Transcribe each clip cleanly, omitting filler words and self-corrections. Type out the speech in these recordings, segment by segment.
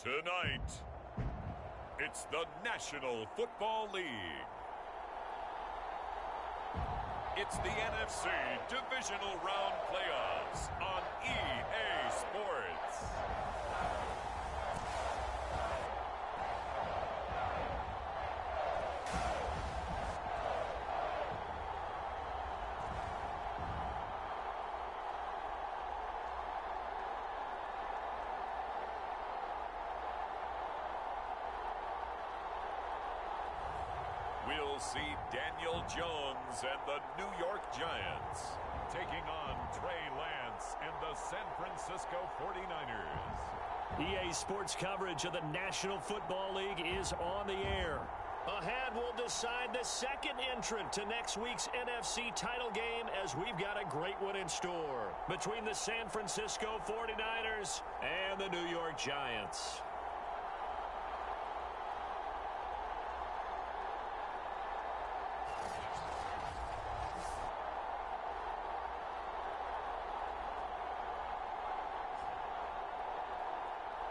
Tonight, it's the National Football League. It's the NFC Divisional Round Playoffs on EA Sports. We'll see Daniel Jones and the New York Giants taking on Trey Lance and the San Francisco 49ers. EA Sports coverage of the National Football League is on the air. Ahead, we'll decide the second entrant to next week's NFC title game as we've got a great one in store between the San Francisco 49ers and the New York Giants.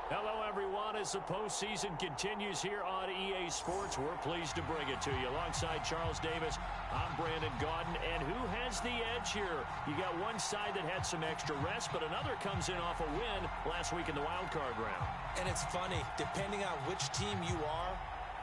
Hello, everyone. As the postseason continues here on EA Sports, we're pleased to bring it to you. Alongside Charles Davis, I'm Brandon Gaudin. And who has the edge here? You got one side that had some extra rest, but another comes in off a win last week in the wild card round. And it's funny, depending on which team you are,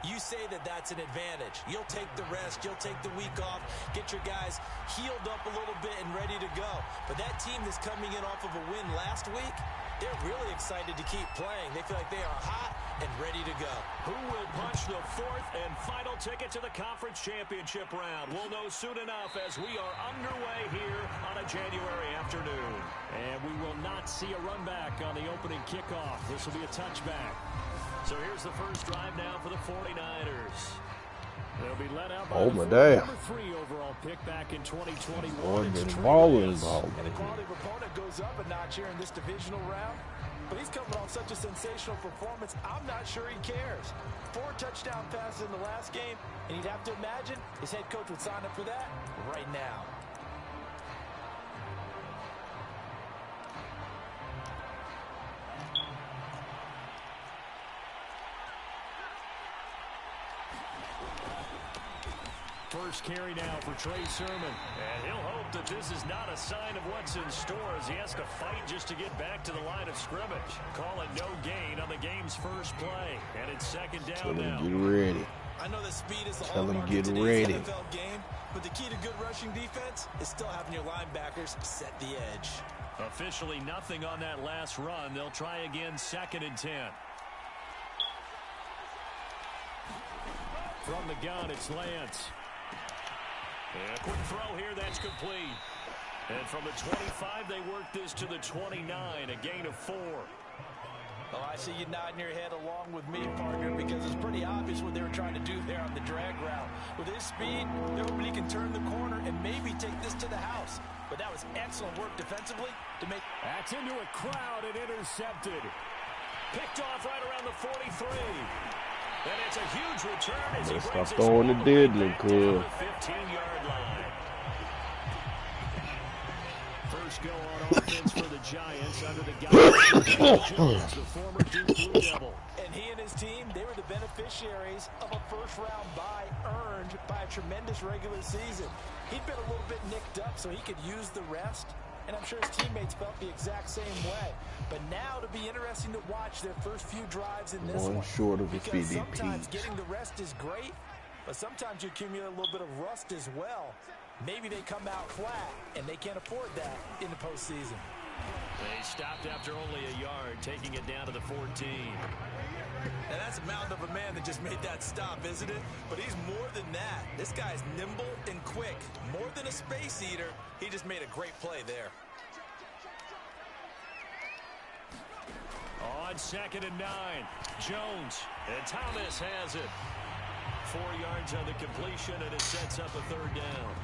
you say that that's an advantage. You'll take the rest, you'll take the week off, get your guys healed up a little bit and ready to go. But that team that's coming in off of a win last week, they're really excited to keep playing. They feel like they are hot and ready to go. Who will punch the fourth and final ticket to the conference championship round? We'll know soon enough as we are underway here on a January afternoon. And we will not see a run back on the opening kickoff. This will be a touchback. So here's the first drive now for the 49ers. They'll be let out by my number 3 overall pick back in 2021. And the quality of opponent goes up a notch here in this divisional round. But he's coming off such a sensational performance, I'm not sure he cares. 4 touchdown passes in the last game, and you'd have to imagine his head coach would sign up for that right now. First carry now for Trey Sermon. And he'll hope that this is not a sign of what's in store as he has to fight just to get back to the line of scrimmage. Call it no gain on the game's first play. And it's second down now. Get ready. I know that speed is the Tell him hallmark get of today's ready. NFL game, but the key to good rushing defense is still having your linebackers set the edge. Officially nothing on that last run. They'll try again, second and 10. From the gun, it's Lance. And a quick throw here, that's complete. And from the 25, they work this to the 29, a gain of 4. Oh, I see you nodding your head along with me, partner, because it's pretty obvious what they were trying to do there on the drag route. With his speed, they're hoping he can turn the corner and maybe take this to the house. But that was excellent work defensively to make... That's into a crowd and intercepted. Picked off right around the 43. And it's a huge return as he brings stop throwing the diddly, cuz. 15-yard line. First go on offense for the Giants under the guidance of the former Duke Blue Devil. And he and his team, they were the beneficiaries of a first-round bye earned by a tremendous regular season. He'd been a little bit nicked up so he could use the rest, and I'm sure his teammates felt the exact same way. But now it'll be interesting to watch their first few drives in this one. Short of a because PDP. Sometimes getting the rest is great, but sometimes you accumulate a little bit of rust as well. Maybe they come out flat, and they can't afford that in the postseason. They stopped after only a yard, taking it down to the 14. And that's a mountain of a man that just made that stop, isn't it? But he's more than that. This guy's nimble and quick. More than a space eater, he just made a great play there. On second and 9, Jones, and Thomas has it. 4 yards on the completion, and it sets up a third down.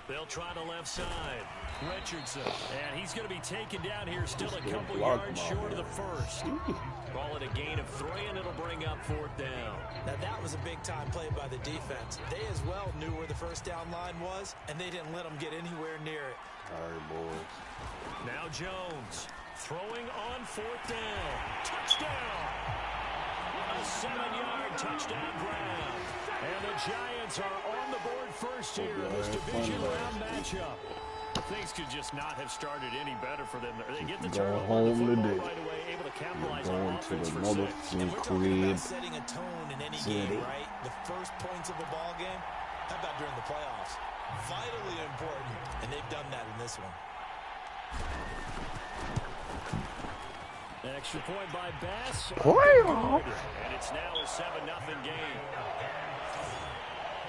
They'll try the left side. Richardson, and he's going to be taken down here, still a couple yards short of the first. Call it a gain of 3, and it'll bring up fourth down. Now, that was a big-time play by the defense. They as well knew where the first down line was, and they didn't let them get anywhere near it. All right, boys. Now Jones throwing on 4th down. Touchdown! A 7-yard touchdown grab. And the Giants are on the board first here in this division round matchup. Things could just not have started any better for them. They get the turnover on the football right away, able to capitalize on offense for 6. And we're talking about setting a tone in any game, right? The first points of a ball game. How about during the playoffs? Vitally important, and they've done that in this one. Extra point by Bass. And it's now a 7-0 game.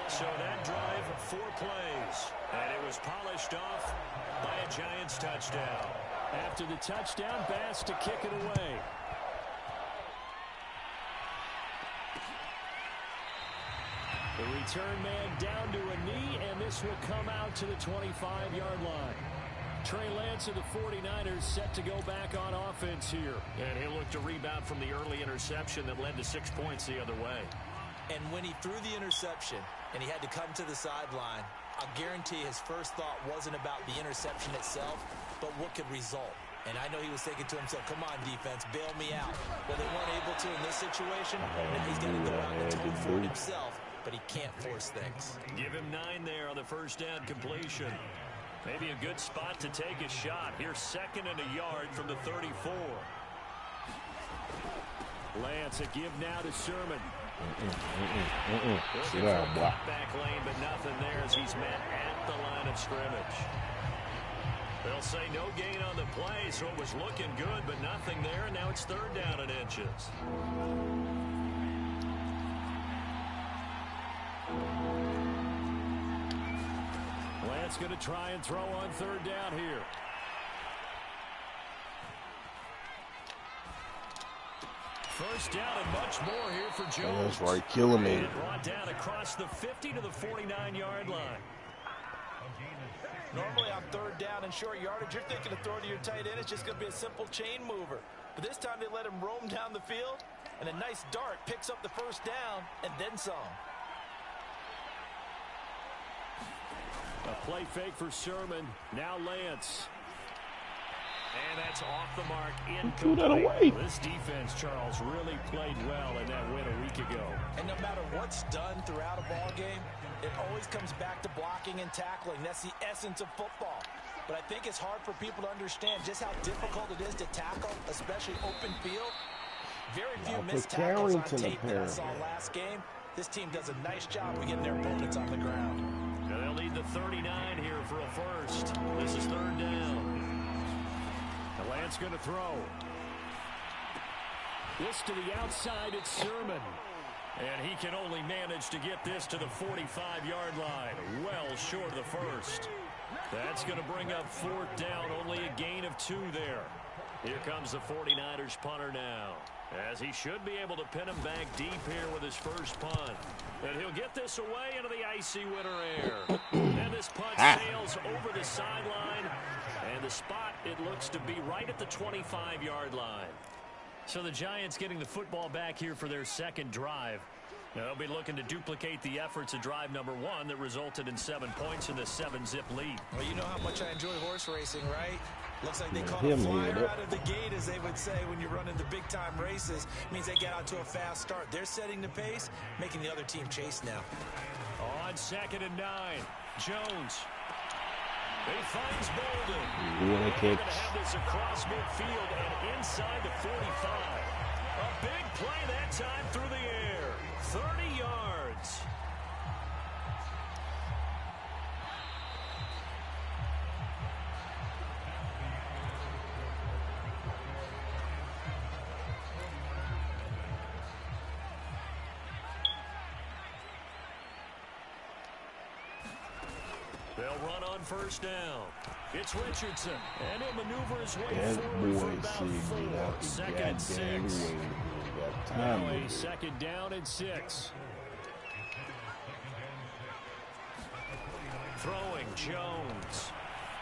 So that drive, 4 plays. And it was polished off by a Giants touchdown. After the touchdown, Bass to kick it away. The return man down to a knee, and this will come out to the 25-yard line. Trey Lance of the 49ers set to go back on offense here. And he'll look to rebound from the early interception that led to 6 points the other way. And when he threw the interception and he had to come to the sideline, I guarantee his first thought wasn't about the interception itself, but what could result. And I know he was thinking to himself, come on, defense, bail me out. Well, they weren't able to in this situation. Now he's got to go out and atone for it himself, but he can't force things. Give him 9 there on the first down completion. Maybe a good spot to take a shot. Here's 2nd and a yard from the 34. Lance, a give now to Sermon. Looking for a back lane, but nothing there as he's met at the line of scrimmage. They'll say no gain on the play, so it was looking good, but nothing there, and now it's 3rd down and inches. Lance going to try and throw on 3rd down here. First down and much more here for Jones. That's right, killing me. Brought down across the 50 to the 49-yard line. Normally on 3rd down and short yardage, you're thinking of throwing to your tight end. It's just going to be a simple chain mover. But this time they let him roam down the field, and a nice dart picks up the first down and then some. A play fake for Sermon. Now Lance. And that's off the mark. Threw that away. This defense, Charles, really played well in that win a week ago. And no matter what's done throughout a ball game, it always comes back to blocking and tackling. That's the essence of football. But I think it's hard for people to understand just how difficult it is to tackle, especially open field. Very few missed tackles on tape that I saw last game. This team does a nice job of getting their opponents on the ground. Now they'll need the 39 here for a first. This is 3rd down. Lance going to throw. This to the outside, it's Sermon. And he can only manage to get this to the 45-yard line. Well short of the first. That's going to bring up 4th down. Only a gain of 2 there. Here comes the 49ers punter now, as he should be able to pin him back deep here with his first punt. And he'll get this away into the icy winter air. And this punt sails over the sideline. And the spot, it looks to be right at the 25-yard line. So the Giants getting the football back here for their 2nd drive. Now they'll be looking to duplicate the efforts of drive number 1 that resulted in 7 points in the 7-zip lead. Well, you know how much I enjoy horse racing, right? Looks like they caught a flyer out of the gate, as they would say when you're running the big-time races. It means they get out to a fast start. They're setting the pace, making the other team chase now. On 2nd and 9, Jones. He finds Bolden. They're going to have this across midfield and inside the 45. A big play that time through the air. 30 yards. They'll run on first down. It's Richardson, and he'll maneuver his way forward for about 4. 2nd and 6. Now a 2nd down and 6. Throwing Jones.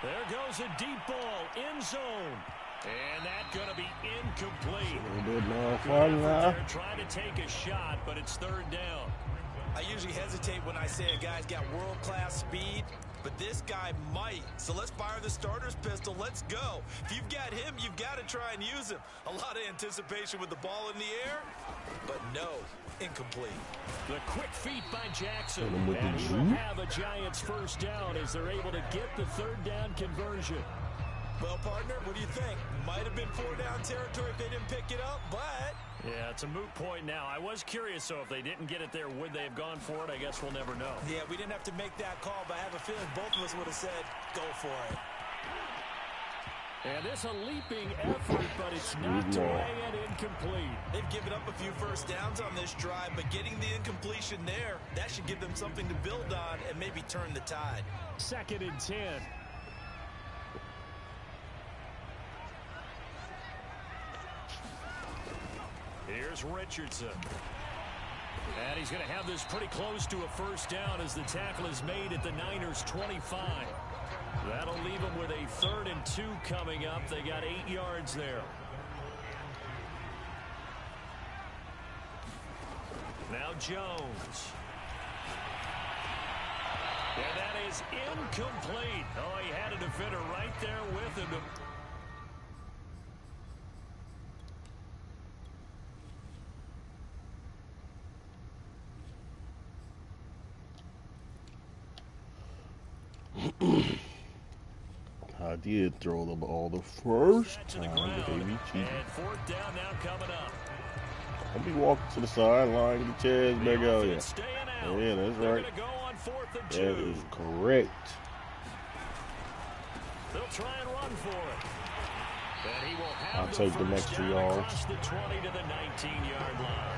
There goes a deep ball, end zone. And that's going to be incomplete. They're trying to take a shot, but it's third down. I usually hesitate when I say a guy's got world-class speed, but this guy might. So let's fire the starter's pistol. Let's go. If you've got him, you've got to try and use him. A lot of anticipation with the ball in the air, but no, incomplete. The quick feet by Jackson. And he will have a Giants first down as they're able to get the third down conversion. Well, partner, what do you think? Might have been 4-down territory if they didn't pick it up, but... Yeah, it's a moot point now. I was curious, so if they didn't get it there, would they have gone for it? I guess we'll never know. Yeah, we didn't have to make that call, but I have a feeling both of us would have said, go for it. And it's a leaping effort, but it's knocked away and incomplete. They've given up a few first downs on this drive, but getting the incompletion there, that should give them something to build on and maybe turn the tide. 2nd and 10. Here's Richardson. And he's going to have this pretty close to a first down as the tackle is made at the Niners' 25. That'll leave them with a 3rd and 2 coming up. They got 8 yards there. Now Jones. And that is incomplete. Oh, he had a defender right there with him. I did throw the ball the first time, baby. And 4th down now coming up. I'll be walking to the sideline, get the chairs back out here. Yeah, that's right. Go on 4th and 2. That is correct. They'll try and run for it. And he will have I'll take the extra yards. Across the 20 to the 19-yard line.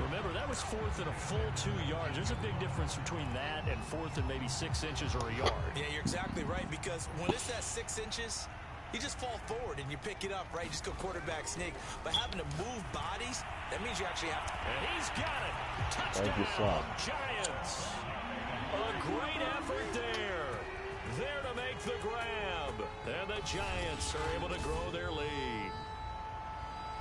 Remember, that was 4th and a full 2 yards. There's a big difference between that and 4th and maybe 6 inches or a yard. Yeah, you're exactly right, because when it's at 6 inches, you just fall forward and you pick it up, right? You just go quarterback sneak. But having to move bodies, that means you actually have to. And he's got it. Touchdown, Giants. A great effort there. There to make the grab. And the Giants are able to grow their lead.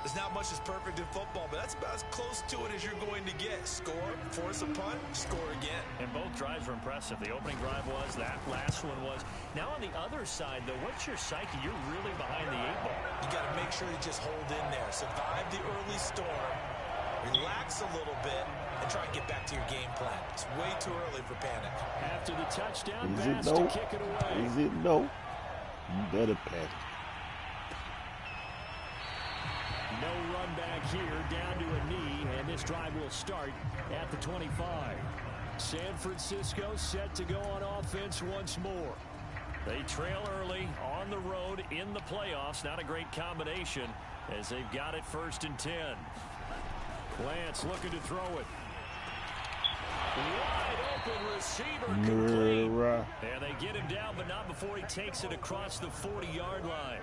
There's not much that's perfect in football, but that's about as close to it as you're going to get. Score, force a punt, score again. And both drives were impressive. The opening drive was, that last one was. Now on the other side, though, what's your psyche? You're really behind the 8-ball. You got to make sure you just hold in there. Survive the early storm, relax a little bit, and try and get back to your game plan. It's way too early for panic. After the touchdown Is pass it no? to kick it away. Is it no? You better pass. No run back here, down to a knee, and this drive will start at the 25. San Francisco set to go on offense once more. They trail early on the road in the playoffs. Not a great combination as they've got it 1st and 10. Lance looking to throw it. Wide open receiver complete. And they get him down, but not before he takes it across the 40-yard line.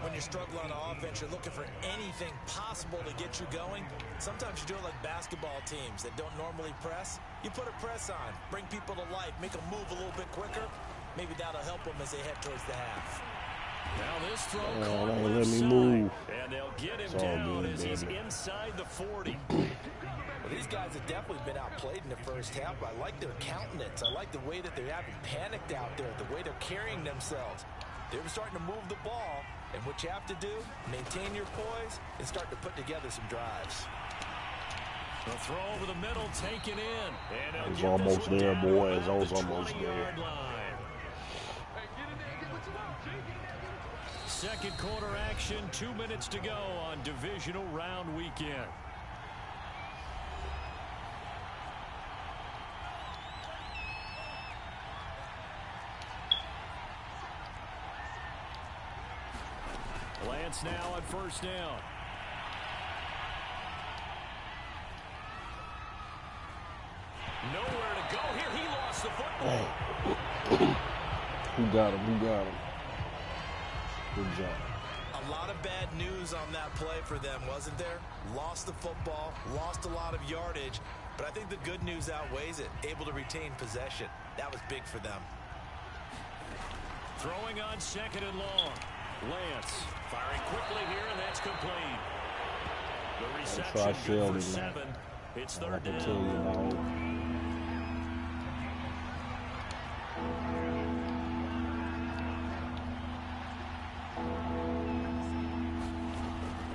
When you're struggling on offense, you're looking for anything possible to get you going. Sometimes you do it like basketball teams that don't normally press. You put a press on, bring people to life, make them move a little bit quicker. Maybe that'll help them as they head towards the half. Now this throw let me move. And they'll get him down as he's inside the 40. Well, these guys have definitely been outplayed in the first half. I like their countenance. I like the way that they're having panicked out there, the way they're carrying themselves. They're starting to move the ball, and what you have to do, maintain your poise and start to put together some drives. The throw over the middle, taken in. And I was almost there, boys. I was almost there. Second quarter action, 2 minutes to go on divisional round weekend. Lance now at 1st down. Nowhere to go here. He lost the football. Who got him? Who got him? Good job. A lot of bad news on that play for them, wasn't there? Lost the football, lost a lot of yardage, but I think the good news outweighs it. Able to retain possession. That was big for them. Throwing on 2nd and long. Lance firing quickly here, and that's complete. The reception good for 7. It's third down.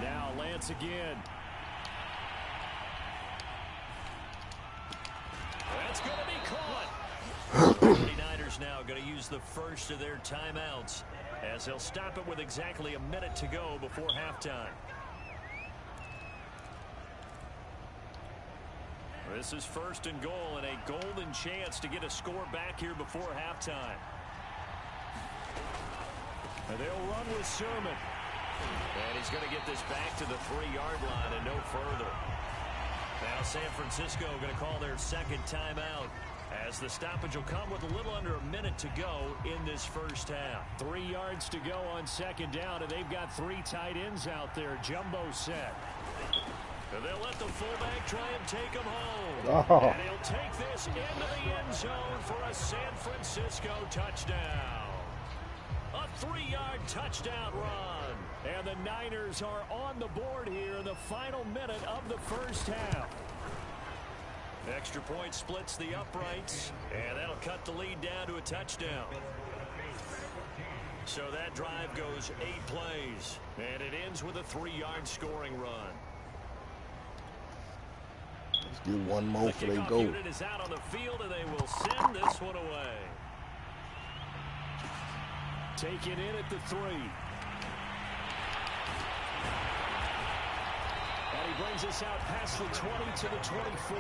Now Lance again. That's going to be caught. The 49ers now going to use the first of their timeouts as they'll stop it with exactly a minute to go before halftime. This is first and goal and a golden chance to get a score back here before halftime. And they'll run with Sermon. And he's going to get this back to the 3-yard line and no further. Now San Francisco going to call their second timeout as the stoppage will come with a little under a minute to go in this first half. 3 yards to go on second down, and they've got 3 tight ends out there. Jumbo set. And they'll let the fullback try and take him home. Oh. And he'll take this into the end zone for a San Francisco touchdown. A 3-yard touchdown run. And the Niners are on the board here in the final minute of the first half. Extra point splits the uprights, and that'll cut the lead down to a touchdown. So that drive goes 8 plays, and it ends with a 3-yard scoring run. Let's do one more before they go. The unit is out on the field, and they will send this one away. Taken in at the 3. And he brings us out past the 20 to the 24.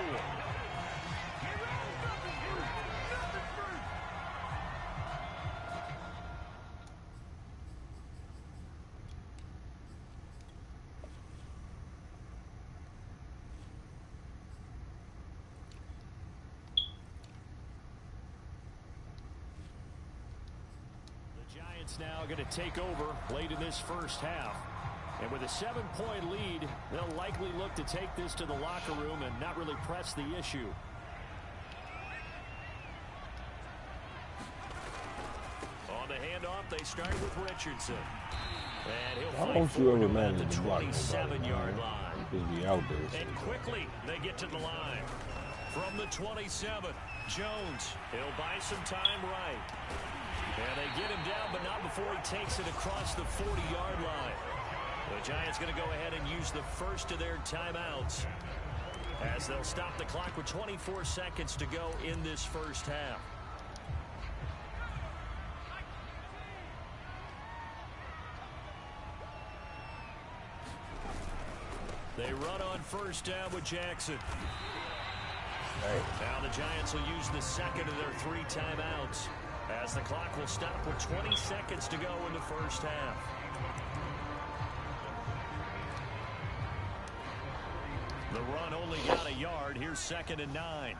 Now going to take over late in this first half. And with a 7-point lead, they'll likely look to take this to the locker room and not really press the issue. On the handoff, they start with Richardson. And he'll fight forward at the 27-yard line. He'll be out there. And quickly, they get to the line. From the 27, Jones. He'll buy some time right. And they get him down, but not before he takes it across the 40-yard line. The Giants going to go ahead and use the first of their timeouts as they'll stop the clock with 24 seconds to go in this first half. They run on first down with Jackson. Now the Giants will use the second of their 3 timeouts as the clock will stop with 20 seconds to go in the first half. The run only got a yard. Here's 2nd and 9.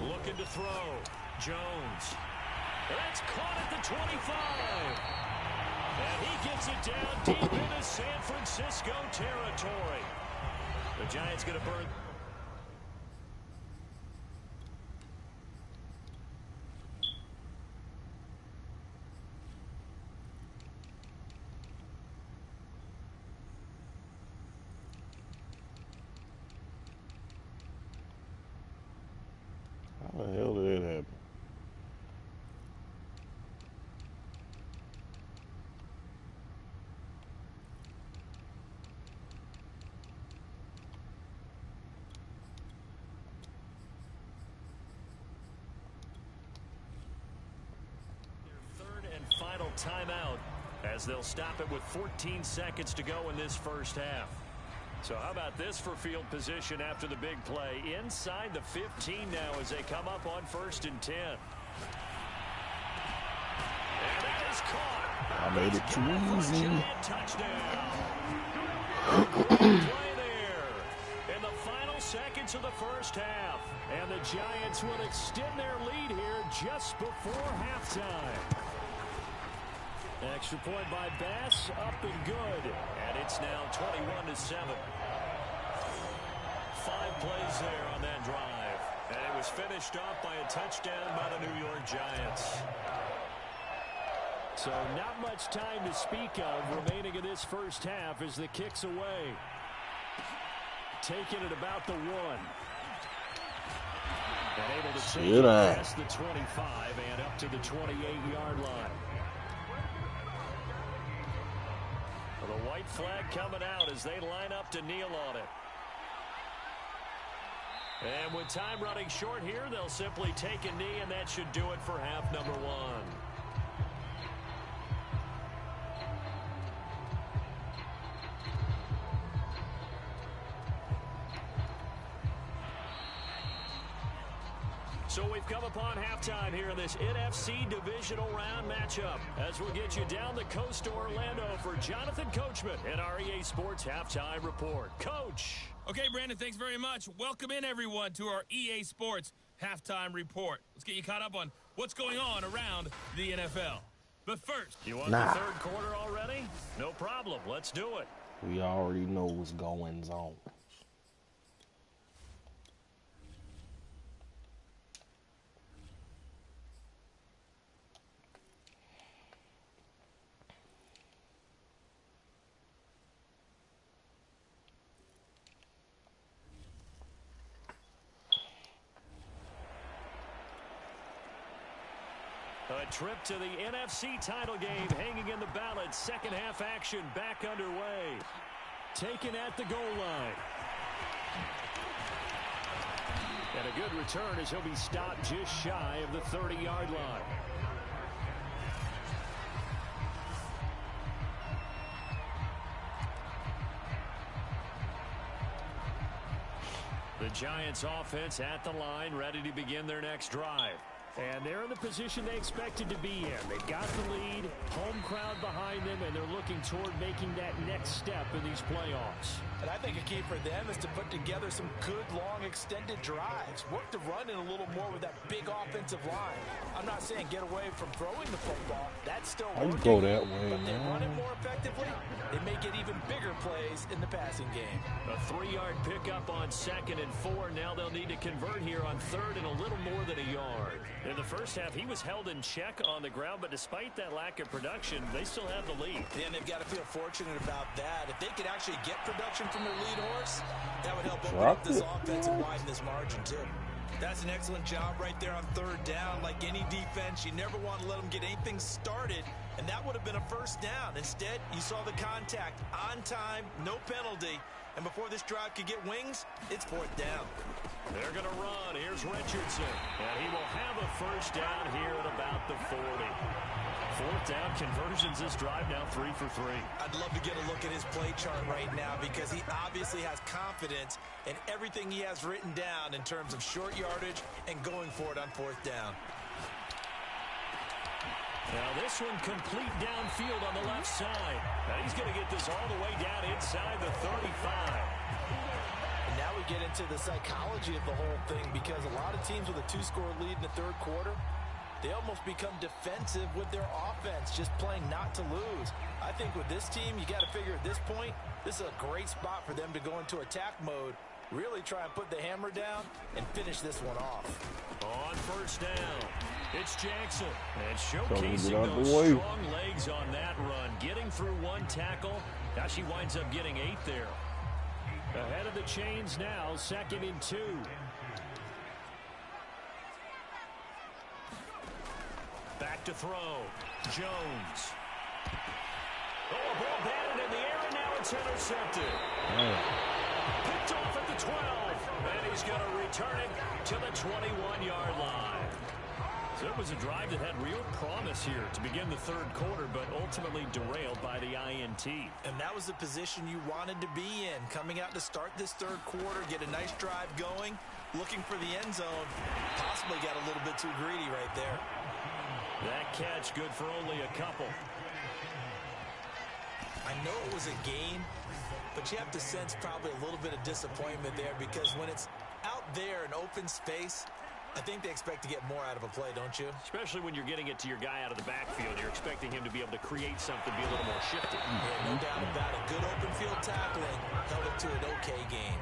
Looking to throw. Jones. That's caught at the 25. And he gets it down deep into San Francisco territory. The Giants going to burn. How the hell did that happen? Their 3rd and final timeout as they'll stop it with 14 seconds to go in this first half. So how about this for field position after the big play? Inside the 15 now as they come up on 1st and 10. And that is caught. I made it too easy. Touchdown. Play there in the final seconds of the first half. And the Giants will extend their lead here just before halftime. Extra point by Bass, up and good. And it's now 21-7. 5 plays there on that drive. And it was finished off by a touchdown by the New York Giants. So not much time to speak of remaining in this first half as the kick's away. Taking it about the 1. And able to take it past the 25 and up to the 28-yard line. Well, the white flag coming out as they line up to kneel on it. And with time running short here, they'll simply take a knee, and that should do it for half number 1. So we've come upon halftime here in this NFC divisional round matchup as we'll get you down the coast to Orlando for Jonathan Coachman and our EA Sports Halftime Report. Coach. Okay, Brandon, thanks very much. Welcome in, everyone, to our EA Sports Halftime Report. Let's get you caught up on what's going on around the NFL. But first, you want the third quarter already? No problem. Let's do it. We already know what's going on. A trip to the NFC title game hanging in the balance. Second half action back underway. Taken at the goal line. And a good return as he'll be stopped just shy of the 30-yard line. The Giants offense at the line, ready to begin their next drive. And they're in the position they expected to be in. They've got the lead, home crowd behind them, and they're looking toward making that next step in these playoffs. And I think a key for them is to put together some good, long, extended drives. Work the run in a little more with that big offensive line. I'm not saying get away from throwing the football. That's still working. I go that way, but they run it man. more effectively, they may get even bigger plays in the passing game. A 3-yard pickup on 2nd and 4. Now they'll need to convert here on 3rd and a little more than a yard. In the first half, he was held in check on the ground, but despite that lack of production, they still have the lead. And they've got to feel fortunate about that. If they could actually get production from their lead horse, that would help open up this offense and widen this margin, too. That's an excellent job right there on 3rd down. Like any defense, you never want to let them get anything started, and that would have been a first down. Instead, you saw the contact on time, no penalty, and before this drive could get wings, it's 4th down. They're going to run. Here's Richardson, and he will have a first down here at about the 40. 4th down conversions this drive now 3 for 3. I'd love to get a look at his play chart right now because he obviously has confidence in everything he has written down in terms of short yardage and going for it on 4th down. Now this one complete downfield on the left side. Now he's going to get this all the way down inside the 35. And now we get into the psychology of the whole thing because a lot of teams with a 2-score lead in the 3rd quarter, they almost become defensive with their offense, just playing not to lose. I think with this team, you got to figure at this point, this is a great spot for them to go into attack mode, really try and put the hammer down and finish this one off. On 1st down, it's Jackson. And showcasing those strong legs on that run, getting through 1 tackle. Now she winds up getting 8 there. Ahead of the chains now, 2nd and 2. Back to throw. Jones. Oh, a ball batted in the air, and now it's intercepted. Picked off at the 12, and he's going to return it to the 21-yard line. So it was a drive that had real promise here to begin the 3rd quarter, but ultimately derailed by the INT. And that was the position you wanted to be in, coming out to start this 3rd quarter, get a nice drive going, looking for the end zone. Possibly got a little bit too greedy right there. That catch good for only a couple. I know it was a game, but you have to sense probably a little bit of disappointment there because when it's out there in open space, I think they expect to get more out of a play, don't you? Especially when you're getting it to your guy out of the backfield. You're expecting him to be able to create something, be a little more shifty. Yeah, no doubt about it. Good open field tackling held it to an okay game.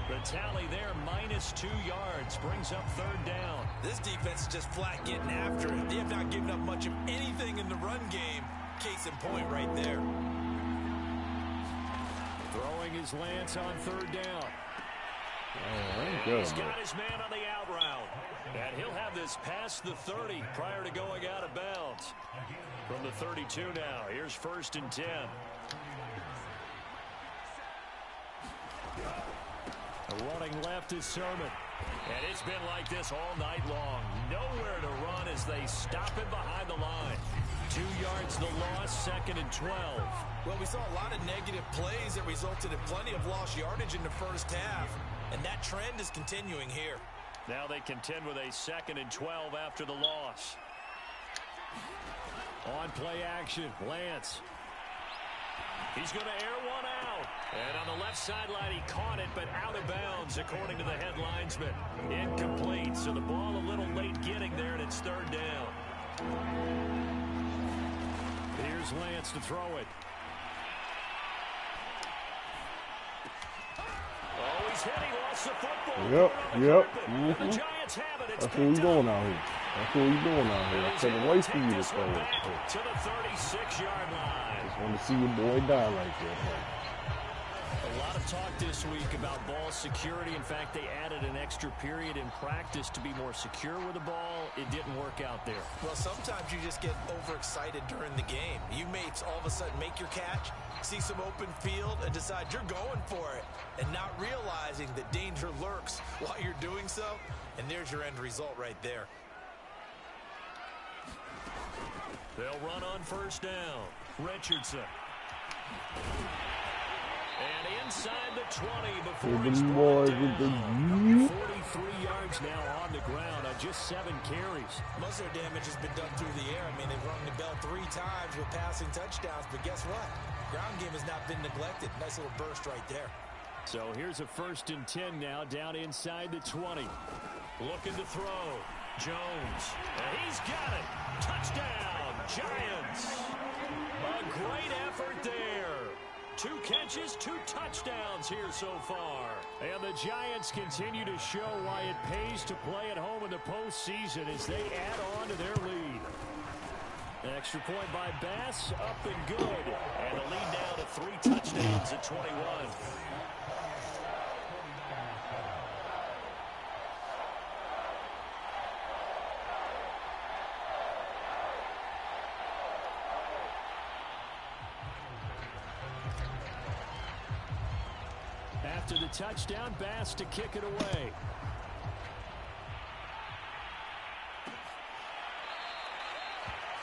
The tally there, -2 yards, brings up 3rd down. This defense is just flat getting after it. They have not given up much of anything in the run game. Case in point right there. Throwing his Lance on 3rd down. He's got his man on the out route. And he'll have this past the 30 prior to going out of bounds. From the 32 now, here's 1st and 10. Running left is Sermon. And it's been like this all night long. Nowhere to run as they stop him behind the line. 2 yards the loss, 2nd and 12. Well, we saw a lot of negative plays that resulted in plenty of lost yardage in the first half. And that trend is continuing here. Now they contend with a 2nd and 12 after the loss. On play action, Lance. He's going to air one out. And on the left sideline, he caught it, but out of bounds, according to the head linesman. Incomplete, so the ball a little late getting there, and it's 3rd down. Here's Lance to throw it. Oh, he's hit. He lost the football. Yep. The Giants have it. That's what we doing out here. That's what we doing out here. I couldn't wait for you to throw it. To the 36-yard line. Just want to see your boy die like that. A lot of talk this week about ball security. In fact, they added an extra period in practice to be more secure with the ball. It didn't work out there. Well, sometimes you just get overexcited during the game. You may all of a sudden make your catch, see some open field, and decide you're going for it, and not realizing that danger lurks while you're doing so. And there's your end result right there. They'll run on 1st down. Richardson. And inside the 20 before it's brought down. 43 yards now on the ground on just 7 carries. Most of their damage has been done through the air. I mean, they've rung the bell 3 times with passing touchdowns, but guess what? Ground game has not been neglected. Nice little burst right there. So here's a 1st and 10 now, down inside the 20. Looking to throw. Jones. And he's got it. Touchdown, Giants. A great effort there. 2 catches, 2 touchdowns here so far. And the Giants continue to show why it pays to play at home in the postseason as they add on to their lead. An extra point by Bass, up and good. And the lead now to 3 touchdowns at 21. After the touchdown, Bass to kick it away.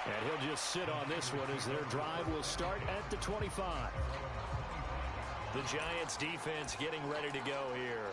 And he'll just sit on this one as their drive will start at the 25. The Giants defense getting ready to go here.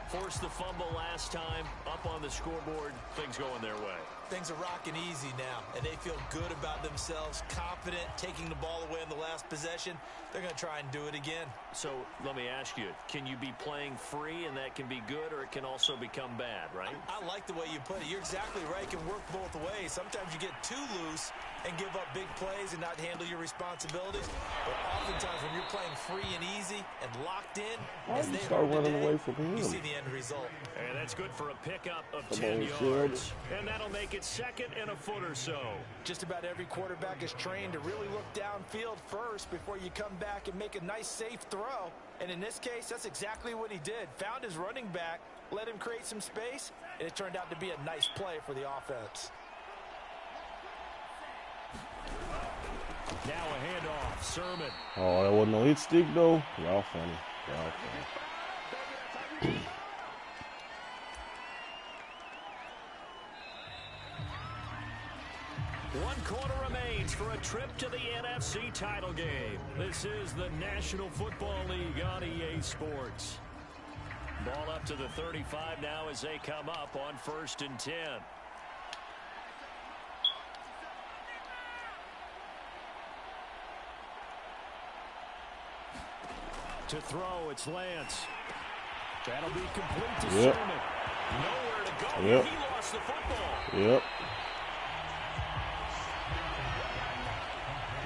Forced the fumble last time, up on the scoreboard, things going their way. Things are rocking easy now, and they feel good about themselves, confident, taking the ball away in the last possession. They're going to try and do it again. So let me ask you, can you be playing free and that can be good, or it can also become bad, right? I like the way you put it. You're exactly right. It can work both ways. Sometimes you get too loose and give up big plays and not handle your responsibilities. But oftentimes when you're playing free and easy and locked in, as they start running away from him, you see the end result. And that's good for a pickup of 10 yards. And that'll make it 2nd and a foot or so. Just about every quarterback is trained to really look downfield first before you come back and make a nice, safe throw. And in this case, that's exactly what he did. Found his running back, let him create some space, and it turned out to be a nice play for the offense. Now a handoff, Sermon. Oh, that wasn't no hit stick, though. Y'all funny. Y'all funny. One quarter remains for a trip to the NFC title game. This is the National Football League on EA Sports. Ball up to the 35 now as they come up on 1st and 10. To throw, it's Lance. That'll be complete to Sermon. Nowhere to go. Yep. He lost the football. Yep.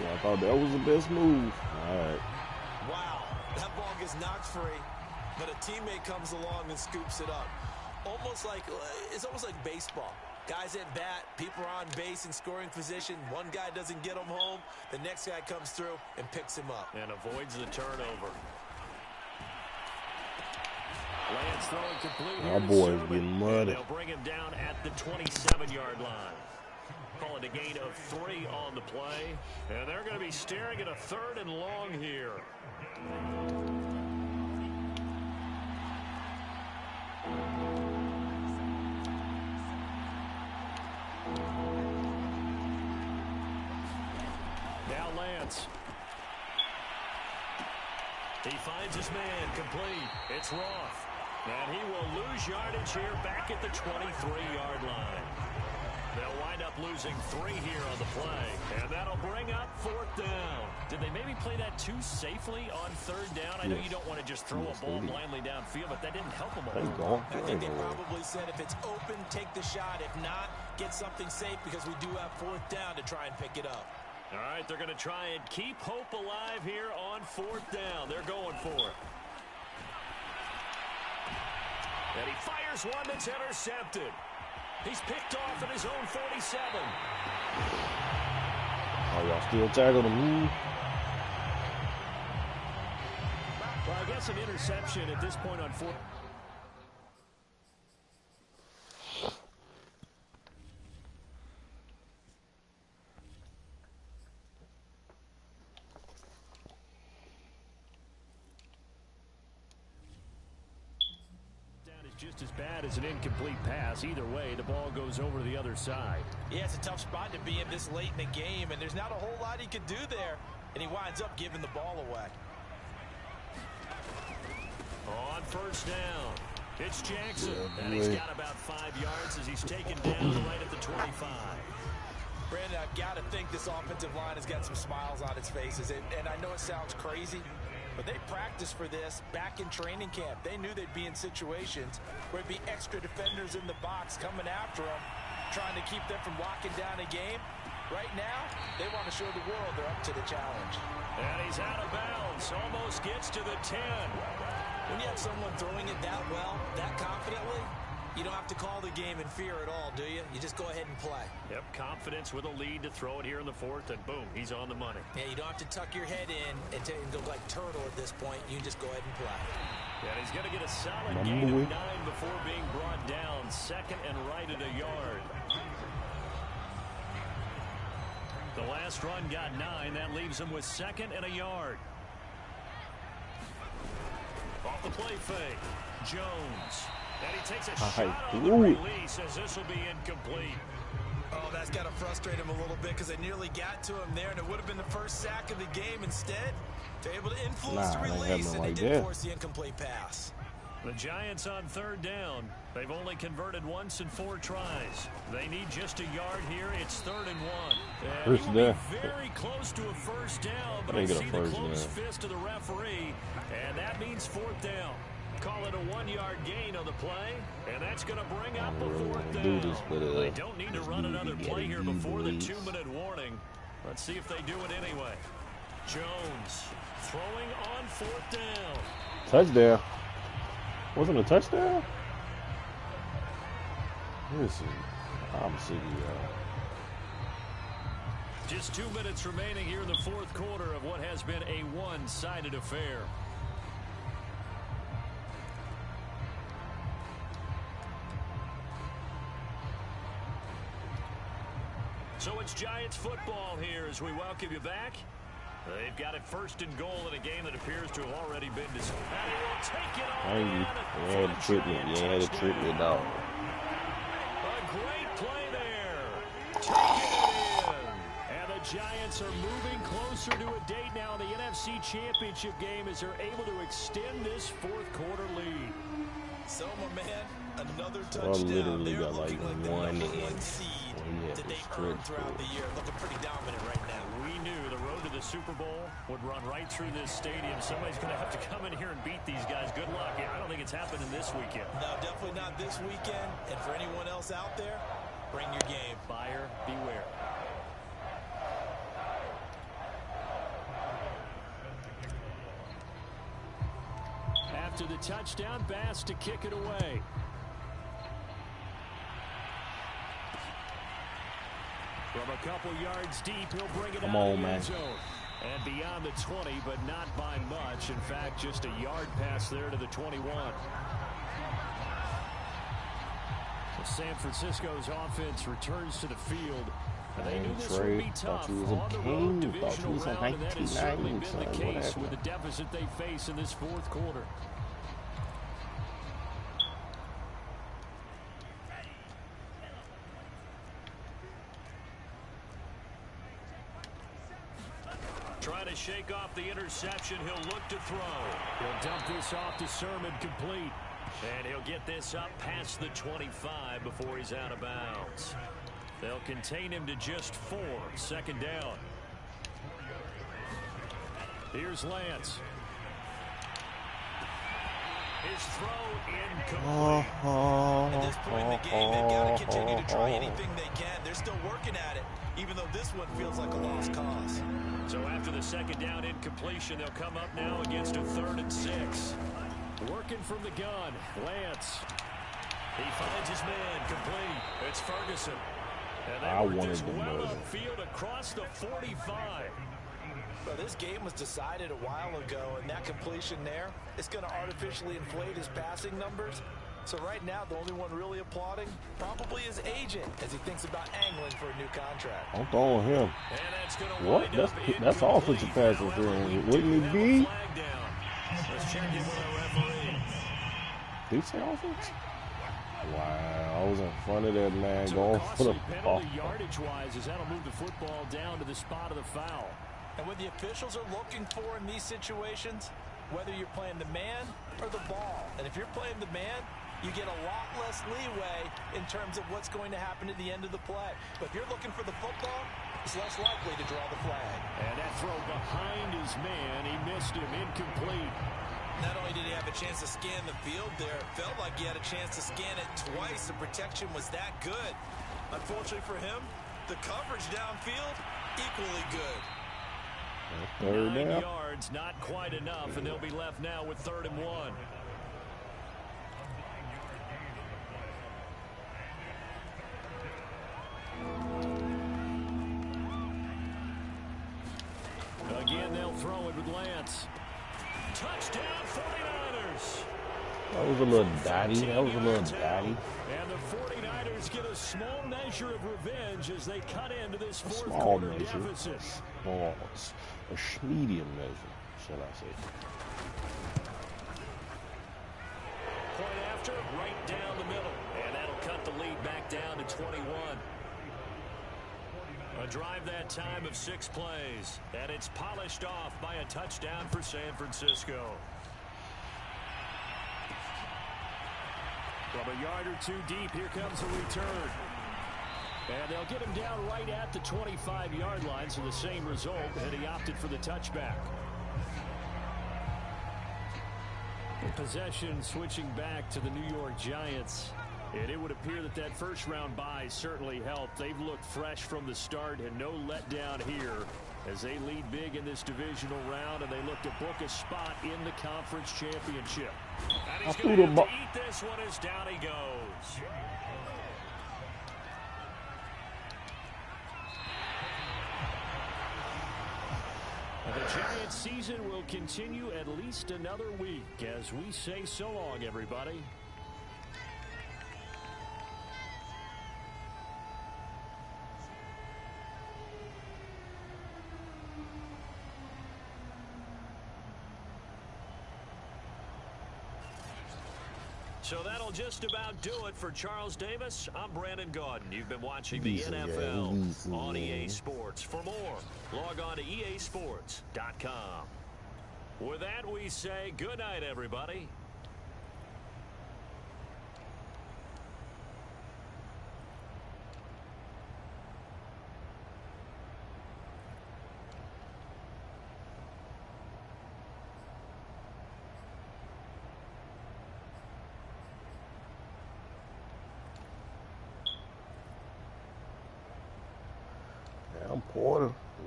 Yeah, I thought that was the best move. All right. Wow, that ball gets knocked free, but a teammate comes along and scoops it up. It's almost like baseball. Guys at bat, people are on base in scoring position. One guy doesn't get him home. The next guy comes through and picks him up. And avoids the turnover. Lance throwing complete. Our boys getting muddy. They'll bring him down at the 27-yard line. Call it a gain of 3 on the play. And they're going to be staring at a 3rd and long here. Now Lance. He finds his man complete. It's Roth. And he will lose yardage here back at the 23-yard line. They'll wind up losing 3 here on the play. And that'll bring up 4th down. Did they maybe play that too safely on 3rd down? I know you don't want to just throw a ball blindly downfield, but that didn't help them all. I think they probably said if it's open, take the shot. If not, get something safe because we do have 4th down to try and pick it up. All right, they're going to try and keep hope alive here on 4th down. They're going for it. And he fires one that's intercepted. He's picked off at his own 47. Oh, y'all still tackled him? Well, I guess an interception at this point on 4th. Just as bad as an incomplete pass. Either way, the ball goes over the other side. Yeah, it's a tough spot to be in this late in the game, and there's not a whole lot he could do there, and he winds up giving the ball away. On 1st down, it's Jackson, and he's got about 5 yards as he's taken down right at the 25. Brandon, I've got to think this offensive line has got some smiles on its faces, and I know it sounds crazy, but they practiced for this back in training camp. They knew they'd be in situations where it'd be extra defenders in the box coming after them, trying to keep them from locking down a game. Right now, they want to show the world they're up to the challenge. And he's out of bounds, almost gets to the 10. When you have someone throwing it that well, that confidently, you don't have to call the game in fear at all, do you? You just go ahead and play. Yep, confidence with a lead to throw it here in the 4th, and boom, he's on the money. Yeah, you don't have to tuck your head in and go like turtle at this point. You can just go ahead and play. Yeah, he's going to get a solid gain of 9 before being brought down. 2nd and right at a yard. The last run got 9. That leaves him with 2nd and a yard. Off the play fake, Jones. And he takes a shot on the release as this will be incomplete. Oh, that's got to frustrate him a little bit because they nearly got to him there, and it would have been the first sack of the game. Instead, they're able to influence the release, and they did force the incomplete pass. The Giants on 3rd down. They've only converted once in 4 tries. They need just a yard here. It's 3rd and 1. And he will be very close to a 1st down, but I see the closed fist of the referee, and that means 4th down. Call it a 1-yard gain on the play, and that's going to bring up a 4th down. They don't need to run another play here before the 2-minute warning. Let's see if they do it anyway. Jones throwing on 4th down. Touchdown. Wasn't a touchdown? Listen, I'm sick of y'all. Just 2 minutes remaining here in the 4th quarter of what has been a one-sided affair. So it's Giants football here as we welcome you back. They've got it 1st and goal in a game that appears to have already been decided. And he will take it on. You had to trip me. You had to trip me, dog. A great play there. Taking it in. And the Giants are moving closer to a date now in the NFC Championship game as they're able to extend this 4th quarter lead. So, my man, another Well, touchdown. literally They're got like looking like the one number in. one seed that they've earned throughout the year. Looking pretty dominant right now. We knew the road to the Super Bowl would run right through this stadium. Somebody's going to have to come in here and beat these guys. Good luck. Yeah, I don't think it's happening this weekend. No, definitely not this weekend. And for anyone else out there, bring your game. Buyer beware. After the touchdown, Bass to kick it away. From a couple yards deep, he'll bring it Come out on, of the man. end zone. And beyond the 20, but not by much. In fact, just a yard pass there to the 21. So San Francisco's offense returns to the field. And they knew this would be tough on the road divisional round, and that has certainly been the case with the deficit they face in this fourth quarter. Trying to shake off the interception. He'll look to throw. He'll dump this off to Sermon, complete. And he'll get this up past the 25 before he's out of bounds. They'll contain him to just 4. Second down. Here's Lance. His throw incomplete. At this point in the game, they've got to continue to try anything they can. They're still working at it, even though this one feels like a lost cause. So after the second down incompletion, they'll come up now against a 3rd and 6. Working from the gun, Lance. He finds his man, complete. It's Ferguson. And they were just well upfield across the 45. Well, this game was decided a while ago, and that completion there is going to artificially inflate his passing numbers. So right now, the only one really applauding probably his agent as he thinks about angling for a new contract. I'm throwing him. What? That's offensive pass interference. Wouldn't it be? Let's check in with our referee. Did he say offense? Wow, I was in front of that man So going for the ball. penalty yardage-wise as that'll move the football down to the spot of the foul. And what the officials are looking for in these situations, whether you're playing the man or the ball. And if you're playing the man, you get a lot less leeway in terms of what's going to happen at the end of the play. But if you're looking for the football, it's less likely to draw the flag. And that throw behind his man, he missed him, incomplete. Not only did he have a chance to scan the field there, it felt like he had a chance to scan it twice. The protection was that good. Unfortunately for him, the coverage downfield, equally good. 9 yards, not quite enough, and they'll be left now with 3rd and 1. Again, they'll throw it with Lance. Touchdown, 49ers. That was a little daddy. That was a little daddy. And the 49ers get a small measure of revenge as they cut into this fourth Small quarter measure. deficit. Small. A medium measure, shall I say. Point after, right down the middle. And that'll cut the lead back down to 21. A drive that time of 6 plays. And it's polished off by a touchdown for San Francisco. From a yard or 2 deep, here comes a return. And they'll get him down right at the 25-yard line, so the same result, and he opted for the touchback. Possession switching back to the New York Giants. And it would appear that that first-round bye certainly helped. They've looked fresh from the start and no letdown here as they lead big in this divisional round, and they look to book a spot in the conference championship. And he's going to have to eat this one as down he goes. And the Giants season will continue at least another week as we say so long, everybody. So that'll just about do it for Charles Davis. I'm Brandon Gaudin. You've been watching the NFL on EA Sports. For more, log on to easports.com. With that, we say good night, everybody.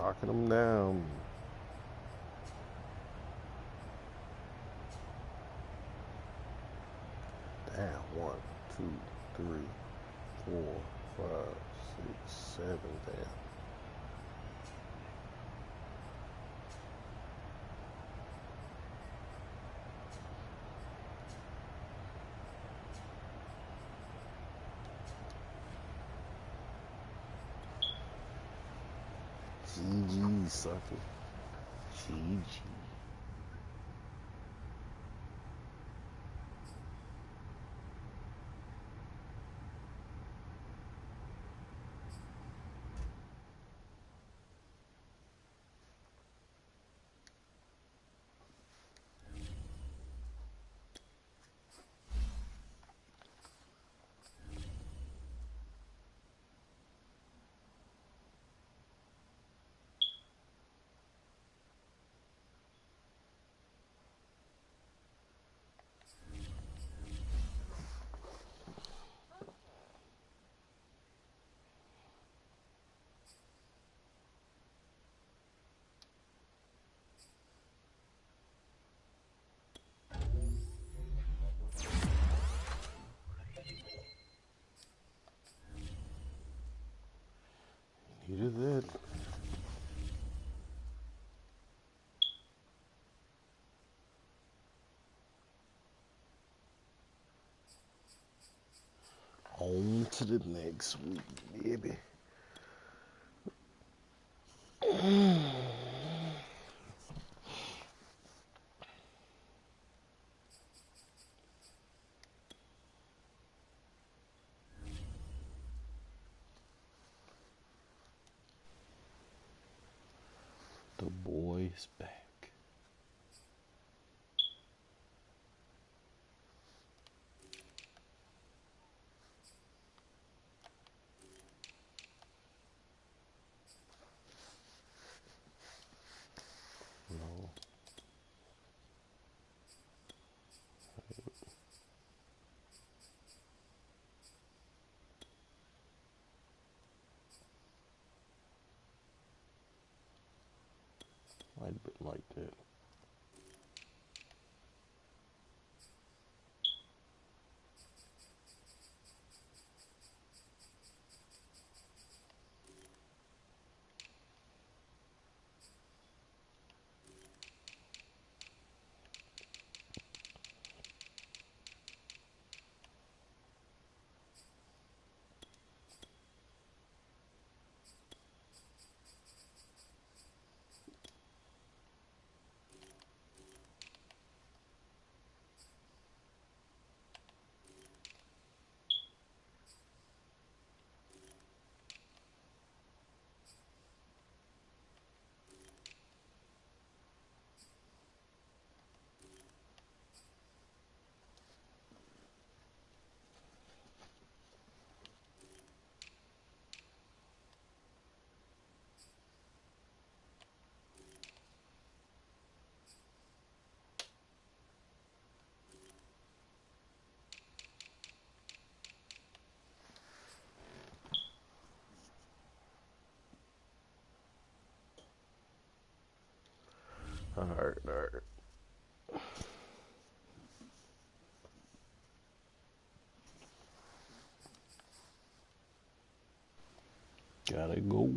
Locking them down. Damn, 1, 2, 3, 4, 5, 6, 7, damn. GG, sucker. GG. Needed that. On to the next week, baby. The boy's back. No. Might have been like that. All right. Gotta go.